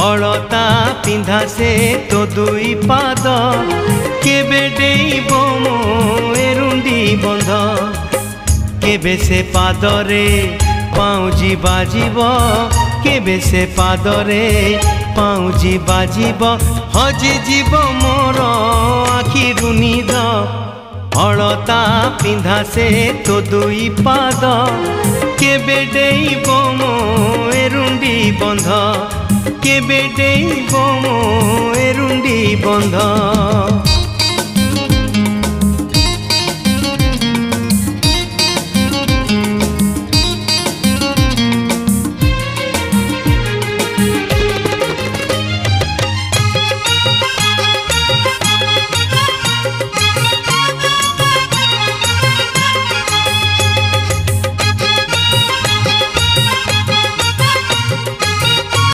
अलता पिंधा से तो दुई पाद केबे डेइब मो एरुंडी बंध केबे से पादरे पाउजी बाजिब केबे से पादरे पाउजी बाजिब हजि जीव मोर आखिरु निद अलता पिंधा से तो दुई पाद केबे डेइब मो एरुंडी बंध केबे डेइब मो एरुंडी बंध।